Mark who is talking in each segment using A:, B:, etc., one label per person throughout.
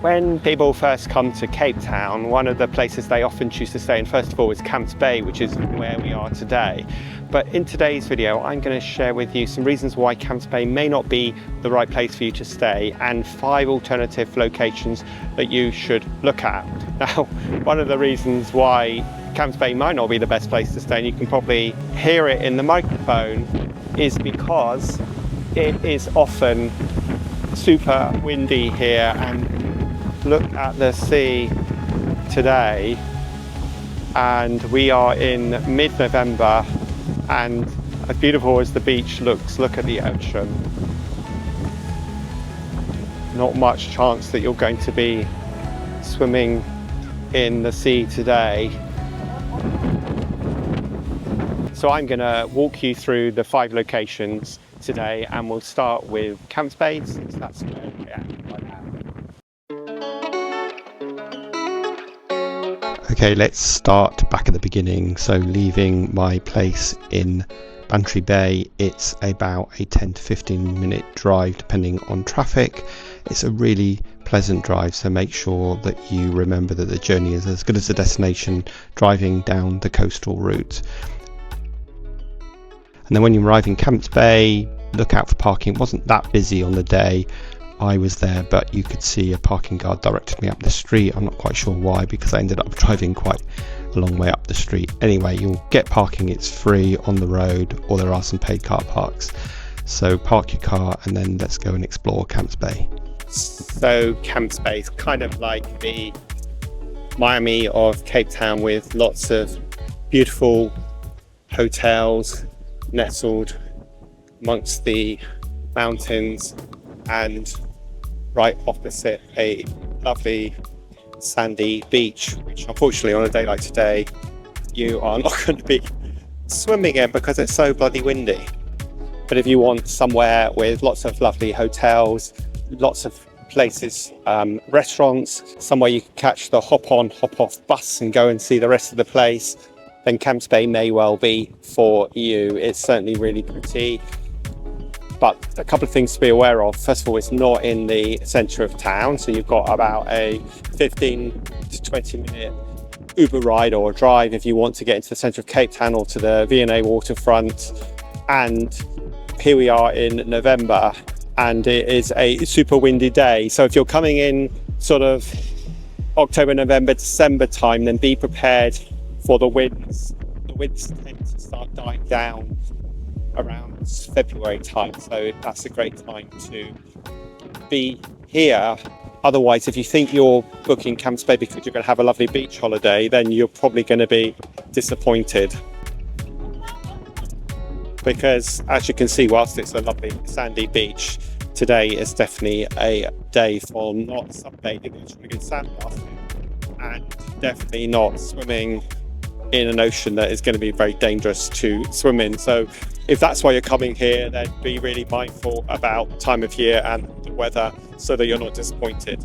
A: When people first come to Cape Town, one of the places they often choose to stay in first of all is Camps Bay, which is where we are today. But in today's video, I'm going to share with you some reasons why Camps Bay may not be the right place for you to stay and 5 alternative locations that you should look at. Now, one of the reasons why Camps Bay might not be the best place to stay, and you can probably hear it in the microphone, is because it is often super windy here. And look at the sea today, and we are in mid-November, and as beautiful as the beach looks, look at the ocean. Not much chance that you're going to be swimming in the sea today. So I'm going to walk you through the 5 locations today, and we'll start with Camps Bay, since that's where we're at right now.
B: Okay, let's start back at the beginning. So leaving my place in Bantry Bay, it's about a 10 to 15 minute drive depending on traffic. It's a really pleasant drive, so make sure that you remember that the journey is as good as the destination driving down the coastal route. And then when you arrive in Camps Bay, look out for parking. It wasn't that busy on the day I was there, but you could see a parking guard directed me up the street. I'm not quite sure why, because I ended up driving quite a long way up the street. Anyway, you'll get parking, it's free on the road, or there are some paid car parks. So park your car and then let's go and explore Camps Bay.
A: So Camps Bay is kind of like the Miami of Cape Town, with lots of beautiful hotels nestled amongst the mountains, and right opposite a lovely sandy beach, which unfortunately on a day like today you are not going to be swimming in because it's so bloody windy. But if you want somewhere with lots of lovely hotels, lots of places, restaurants, somewhere you can catch the hop on hop off bus and go and see the rest of the place, then Camps Bay may well be for you. It's certainly really pretty, but a couple of things to be aware of. First of all, it's not in the centre of town, so you've got about a 15 to 20 minute Uber ride or drive if you want to get into the centre of Cape Town or to the V&A Waterfront. And here we are in November, and it is a super windy day. So if you're coming in sort of October, November, December time, then be prepared for the winds. The winds tend to start dying down around February time, so that's a great time to be here. Otherwise, if you think you're booking Camps Bay because you're going to have a lovely beach holiday, then you're probably going to be disappointed, because as you can see, whilst it's a lovely sandy beach, today is definitely a day for not sunbathing or swimming in sand blasting, and definitely not swimming in an ocean that is going to be very dangerous to swim in. So if that's why you're coming here, then be really mindful about time of year and the weather so that you're not disappointed.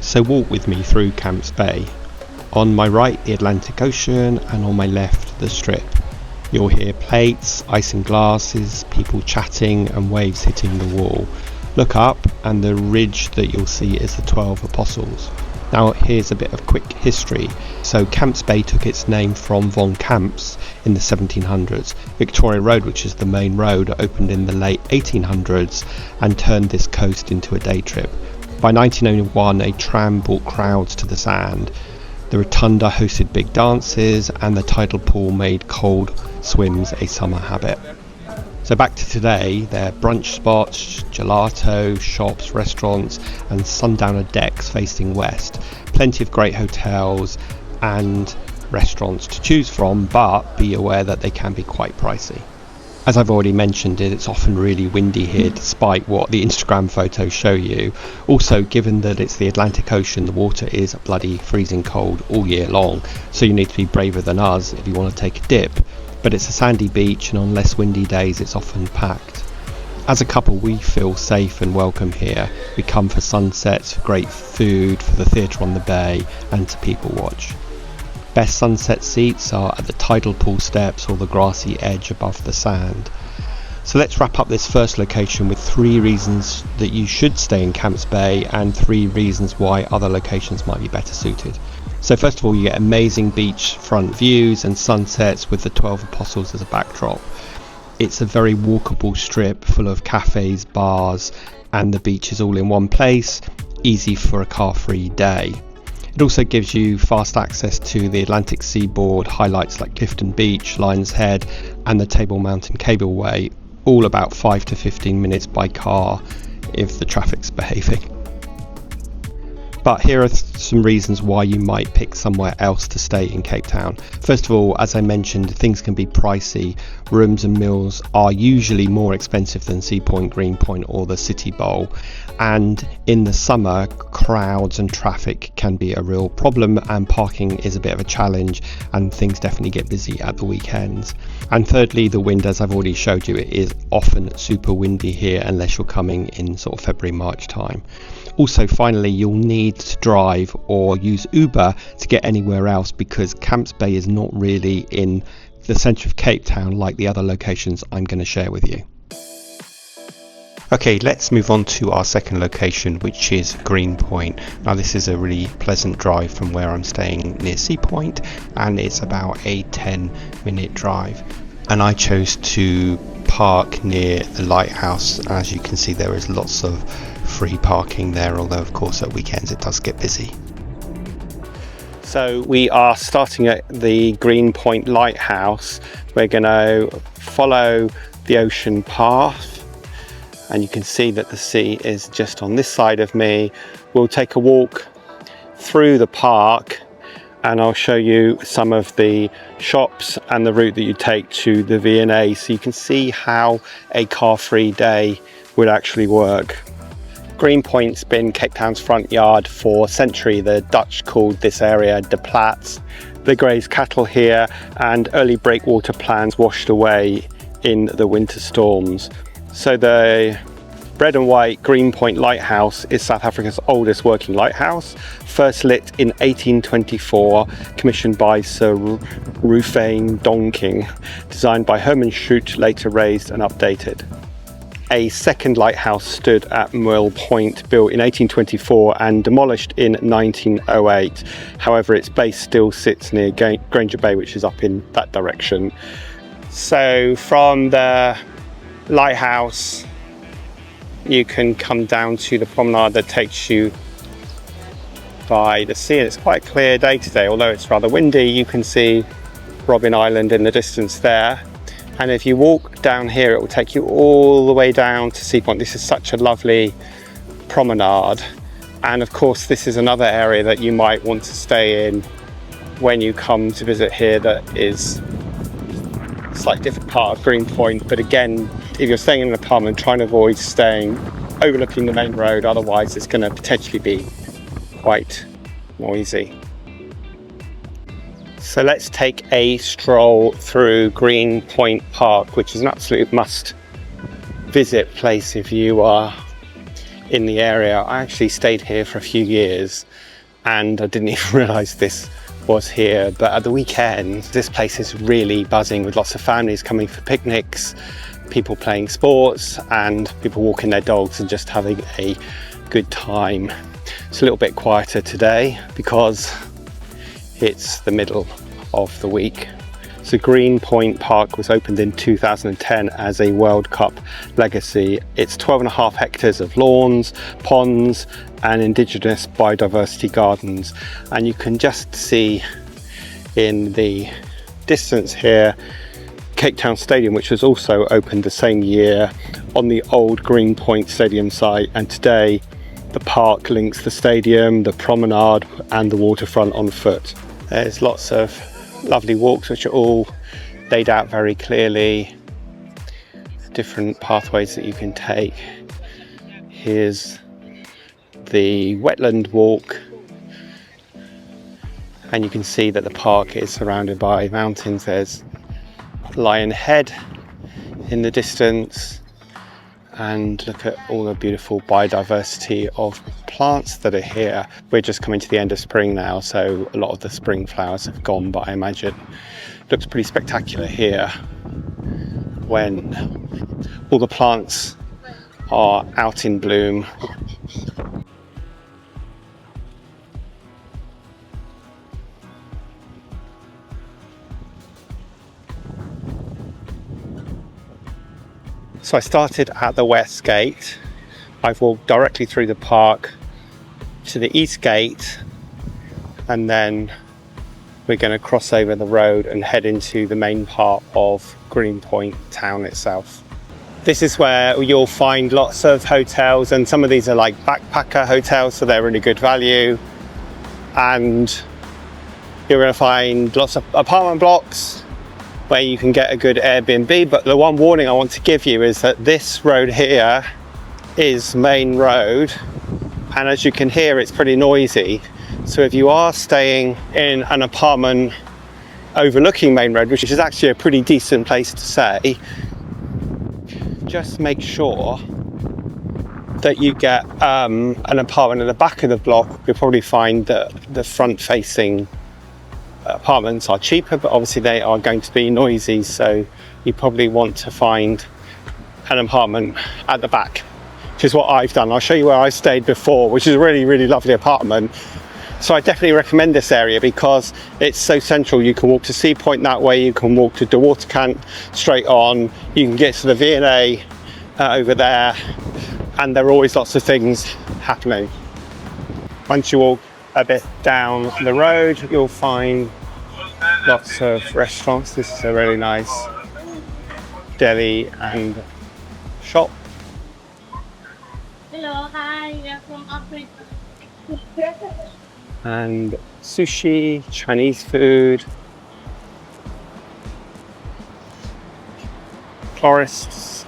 B: So walk with me through Camps Bay. On my right, the Atlantic Ocean, and on my left, the Strip. You'll hear plates, ice and glasses, people chatting, and waves hitting the wall. Look up, and the ridge that you'll see is the 12 Apostles. Now here's a bit of quick history. So Camps Bay took its name from Von Camps in the 1700s. Victoria Road, which is the main road, opened in the late 1800s and turned this coast into a day trip. By 1901, a tram brought crowds to the sand. The rotunda hosted big dances, and the tidal pool made cold swims a summer habit. So back to today, there are brunch spots, gelato, shops, restaurants, and sundowner decks facing west. Plenty of great hotels and restaurants to choose from, but be aware that they can be quite pricey. As I've already mentioned, it's often really windy here despite what the Instagram photos show you. Also, given that it's the Atlantic Ocean, the water is bloody freezing cold all year long, so you need to be braver than us if you want to take a dip. But it's a sandy beach, and on less windy days it's often packed. As a couple, we feel safe and welcome here. We come for sunsets, for great food, for the theatre on the bay, and to people watch. Best sunset seats are at the tidal pool steps or the grassy edge above the sand. So let's wrap up this first location with 3 reasons that you should stay in Camps Bay and 3 reasons why other locations might be better suited. So first of all, you get amazing beachfront views and sunsets with the 12 Apostles as a backdrop. It's a very walkable strip full of cafes, bars, and the beach is all in one place, easy for a car-free day. It also gives you fast access to the Atlantic seaboard, highlights like Clifton Beach, Lions Head, and the Table Mountain Cableway, all about 5 to 15 minutes by car if the traffic's behaving. But here are some reasons why you might pick somewhere else to stay in Cape Town. First of all, as I mentioned, things can be pricey. Rooms and meals are usually more expensive than Sea Point, Green Point or the City Bowl. And in the summer, crowds and traffic can be a real problem, and parking is a bit of a challenge, and things definitely get busy at the weekends. And thirdly, the wind, as I've already showed you, it is often super windy here unless you're coming in sort of February, March time. Also, finally, you'll need to drive or use Uber to get anywhere else because Camps Bay is not really in the centre of Cape Town like the other locations I'm going to share with you. Okay, let's move on to our second location, which is Green Point. Now this is a really pleasant drive from where I'm staying near Sea Point, and it's about a 10-minute drive. And I chose to park near the lighthouse. As you can see, there is lots of free parking there, although of course at weekends it does get busy.
A: So we are starting at the Green Point Lighthouse. We're going to follow the ocean path, and you can see that the sea is just on this side of me. We'll take a walk through the park and I'll show you some of the shops and the route that you take to the V&A, so you can see how a car-free day would actually work. Green Point's been Cape Town's front yard for a century. The Dutch called this area De Plaats. They graze cattle here, and early breakwater plans washed away in the winter storms. So the red and white Green Point Lighthouse is South Africa's oldest working lighthouse, first lit in 1824, commissioned by Sir Rufane Donking, designed by Herman Schutt, later raised and updated. A second lighthouse stood at Mill Point, built in 1824 and demolished in 1908. However, its base still sits near Granger Bay, which is up in that direction. So from the lighthouse, you can come down to the promenade that takes you by the sea. It's quite a clear day today, although it's rather windy. You can see Robben Island in the distance there. And if you walk down here, it will take you all the way down to Sea Point. This is such a lovely promenade. And of course, this is another area that you might want to stay in when you come to visit here. That is a slightly different part of Green Point. But again, if you're staying in an apartment, try and avoid staying overlooking the main road. Otherwise, it's going to potentially be quite noisy. So let's take a stroll through Green Point Park, which is an absolute must visit place if you are in the area. I actually stayed here for a few years and I didn't even realise this was here, but at the weekends this place is really buzzing with lots of families coming for picnics, people playing sports and people walking their dogs and just having a good time. It's a little bit quieter today because it's the middle of the week. So Green Point Park was opened in 2010 as a World Cup legacy. It's 12.5 hectares of lawns, ponds and indigenous biodiversity gardens. And you can just see in the distance here Cape Town Stadium, which was also opened the same year on the old Green Point Stadium site. And today the park links the stadium, the promenade and the waterfront on foot. There's lots of lovely walks which are all laid out very clearly, different pathways that you can take. Here's the wetland walk, and you can see that the park is surrounded by mountains. There's Lion Head in the distance, and look at all the beautiful biodiversity of plants that are here. We're just coming to the end of spring now, so a lot of the spring flowers have gone, but I imagine it looks pretty spectacular here when all the plants are out in bloom. So I started at the west gate. I've walked directly through the park to the east gate, and then we're going to cross over the road and head into the main part of Greenpoint town itself. This is where you'll find lots of hotels, and some of these are like backpacker hotels, so they're really good value. And you're going to find lots of apartment blocks where you can get a good Airbnb. But the one warning I want to give you is that this road here is main road, and as you can hear, it's pretty noisy. So if you are staying in an apartment overlooking main road, which is actually a pretty decent place to stay, just make sure that you get an apartment at the back of the block. You'll probably find that the front facing apartments are cheaper, but obviously they are going to be noisy, so you probably want to find an apartment at the back, which is what I've done. I'll show you where I stayed before, which is a really, really lovely apartment. So I definitely recommend this area because it's so central. You can walk to Sea Point that way, you can walk to De Waterkant straight on, you can get to the V&A over there, and there are always lots of things happening. Once you walk a bit down the road, you'll find lots of restaurants. This is a really nice deli and shop.
C: Hello, hi, we are from Africa.
A: And sushi, Chinese food, florists.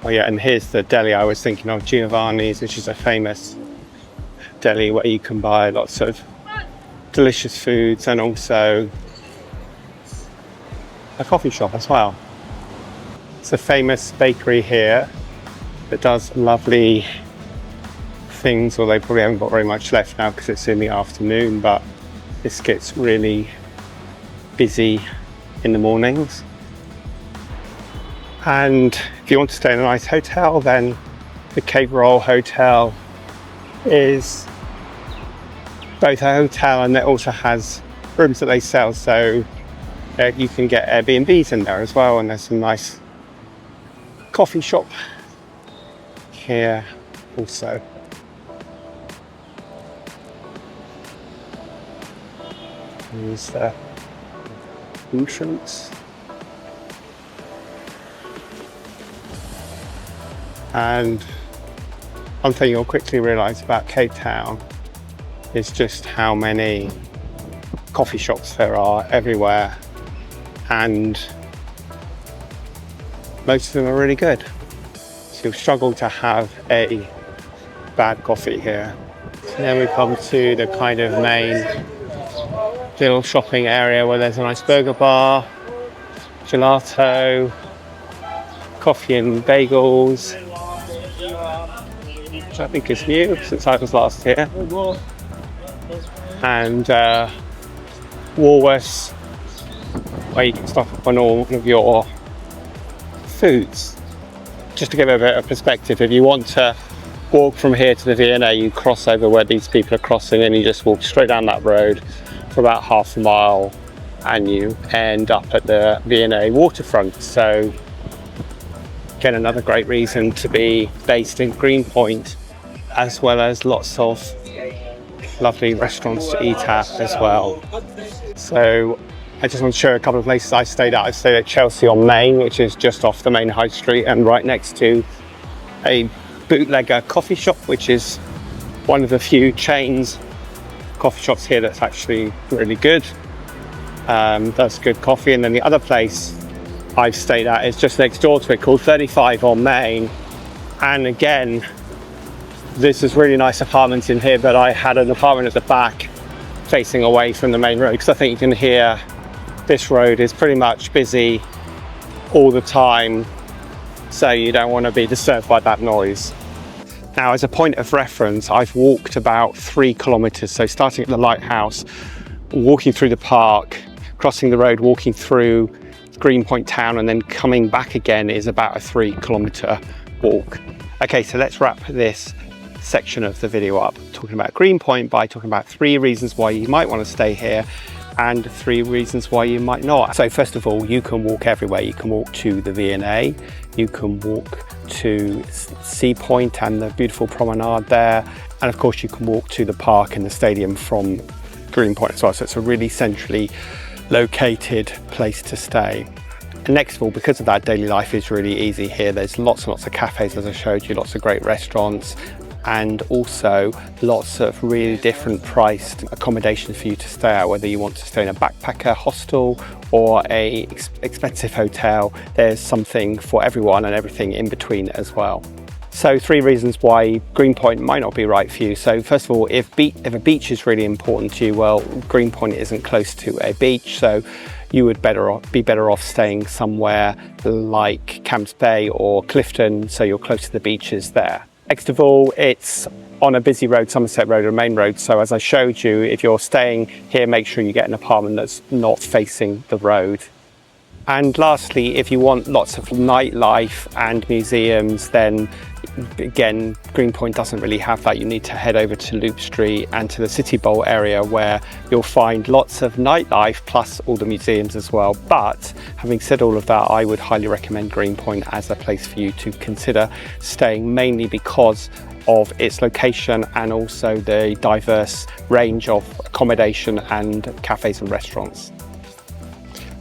A: Oh yeah, and here's the deli I was thinking of, Giovanni's, which is a famous deli where you can buy lots of delicious foods, and also a coffee shop as well. It's a famous bakery here that does lovely things, although they probably haven't got very much left now because it's in the afternoon, but this gets really busy in the mornings. And if you want to stay in a nice hotel, then the Cape Royal Hotel is both a hotel and it also has rooms that they sell, so you can get Airbnbs in there as well. And there's some nice coffee shop here also. Here's the entrance. And one thing you'll quickly realise about Cape Town is just how many coffee shops there are everywhere, and most of them are really good. So you'll struggle to have a bad coffee here. So then we come to the kind of main little shopping area where there's a nice burger bar, gelato, coffee and bagels, which I think is new since I was last here, and Woolworths, where you can stock up on all of your foods. Just to give a bit of perspective, if you want to walk from here to the V&A, you cross over where these people are crossing, and you just walk straight down that road for about half a mile and you end up at the V&A Waterfront. So again, another great reason to be based in Greenpoint, as well as lots of lovely restaurants to eat at as well. So I just want to show a couple of places I stayed at. I stayed at Chelsea on Main, which is just off the main high street and right next to a bootlegger coffee shop, which is one of the few chains coffee shops here that's actually really good. Does good coffee. And then the other place I've stayed at is just next door to it, called 35 on Main. And again, this is really nice apartments in here, but I had an apartment at the back facing away from the main road, because I think you can hear this road is pretty much busy all the time, so you don't want to be disturbed by that noise. Now, as a point of reference, I've walked about 3 kilometers, so starting at the lighthouse, walking through the park, crossing the road, walking through Greenpoint town, and then coming back again is about a 3-kilometre walk. Okay, so let's wrap this section of the video up, talking about Greenpoint by talking about 3 reasons why you might want to stay here and 3 reasons why you might not. So first of all, you can walk everywhere. You can walk to the V&A, you can walk to Sea Point and the beautiful promenade there, and of course you can walk to the park and the stadium from Greenpoint as well. So it's a really centrally located place to stay. And next of all, because of that, daily life is really easy here. There's lots and lots of cafes, as I showed you, lots of great restaurants, and also lots of really different priced accommodations for you to stay at, whether you want to stay in a backpacker hostel or a expensive hotel. There's something for everyone and everything in between as well. So 3 reasons why Greenpoint might not be right for you. So first of all, if a beach is really important to you, well, Greenpoint isn't close to a beach, so you would be better off staying somewhere like Camps Bay or Clifton, so you're close to the beaches there. Next of all, it's on a busy road, Somerset Road, a main road. So as I showed you, if you're staying here, make sure you get an apartment that's not facing the road. And lastly, if you want lots of nightlife and museums, then again, Greenpoint doesn't really have that. You need to head over to Loop Street and to the City Bowl area, where you'll find lots of nightlife plus all the museums as well. But having said all of that, I would highly recommend Greenpoint as a place for you to consider staying, mainly because of its location and also the diverse range of accommodation and cafes and restaurants.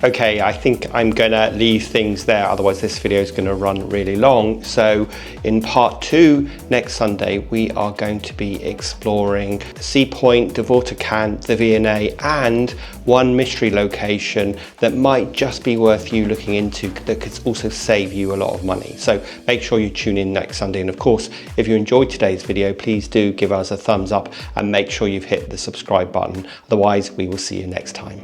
A: Okay, I think I'm gonna leave things there, otherwise this video is gonna run really long. So in part 2 next Sunday, we are going to be exploring Sea Point, the Waterfront, the V&A, and one mystery location that might just be worth you looking into, that could also save you a lot of money. So make sure you tune in next Sunday. And of course, if you enjoyed today's video, please do give us a thumbs up and make sure you've hit the subscribe button. Otherwise, we will see you next time.